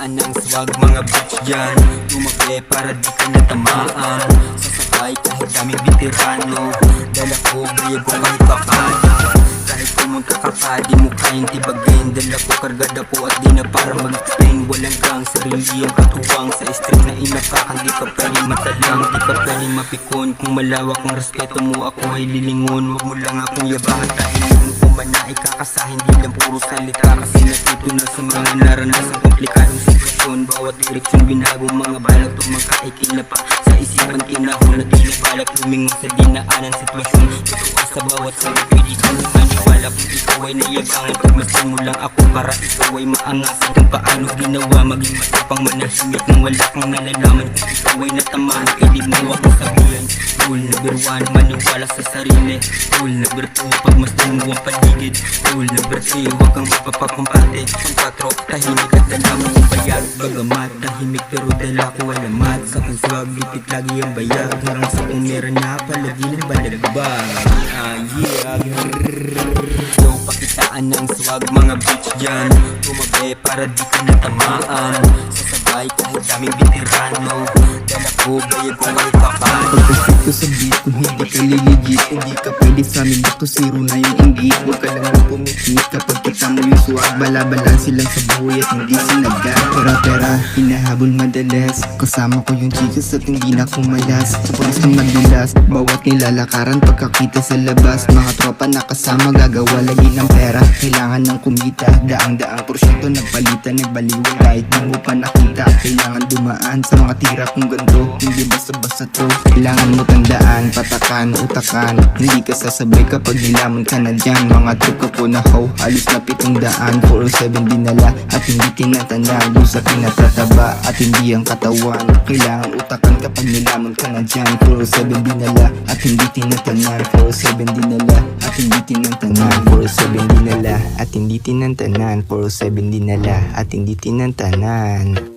Pakitaan ng swag mga bitch dyan. Tumabi para di ka natamaan. Sasabay kahit daming veterano. Dala ko bayag ko kahit papano. Kahit pumunta ka pa di mo kayang tibagin. Dala ko kargada po at di na para mag-explain. Walang gang sarili ang katuwang. Sa string na inapakan di ka pwedeng matalang. Di ka pwedeng mapikon. Kung malawak ang respeto mo ako ay lilingon. Huwag mo lang akong yabangan tahiyon. Kung man na ikakasahin di lang puro salita. Kasi natuto na sa mga naranasan komplikadong sitwasyon. Bawat direksyon binago mga balak tumangkaikil na pa sa isipan kinahon na di na balak lumingon sa dinaanan sitwasyon. Totoo sa bawat sabi pwede ka nang maniwala kung ikaw ay naiyabangan. Pagmasdan mo lang ako para ikaw ay maangasan. Kung paano ginawa maging matapang manahimik nang wala kang nalalaman. Kung ikaw ay natamaan eh di mo ako sabihan. Rule number 1, maniwala sa sarili. Rule number 2, pagmasdan mo ang paligid. Rule number 3, huwag kang mapapakumparte. Ang 4, tahimik at dala mo ang bayag. Bagamat tahimik pero dala ko alamat. Sa kung swag, lipit lagi ang bayag. Harang sa kung meron na palagi ng balagbag. Yo, pakitaan ng swag mga bitch dyan. Tumabi para di ka natamaan. Sasabay kahit daming veterano. Dala ko bayag ko kahit papano. Pagkasip ko sa beat, kung hindi ka liligit hindi ka pwede sa amin, dito zero na yung inggit. Huwag ka lang na pumikit kapag kita mo yung swag. Balabalan silang sa buhay at hindi sinaga. Pera, hinahabol madalas. Kasama ko yung chicas at hindi na kumalas. Sa pulis kang magdulas, bawat nilalakaran pagkakita sa labas. Mga tropa na kasama gagawa lagi ng pera. Kailangan ng kumita, daang-daang porsyento nagpalitan, nagbaliwan kahit di mo pa nakita. Kailangan dumaan sa mga tira kung ganito, hindi basta-basta to. Kailangan mo tandaan, patakan, utakan. Hindi ka sasabay kapag nilamon ka na dyan. Mga trupa po na how, halos na 700. 407 dinala at hindi tinatanda. Doon sa pinatataba at hindi ang katawan. Kailangan utakan kapag nilamon ka na dyan. 407 dinala at hindi tinatanan. 407 dinala at hindi tinantanan. 407 dinala at hindi tinantanan. 407 dinala at hindi tinantanan.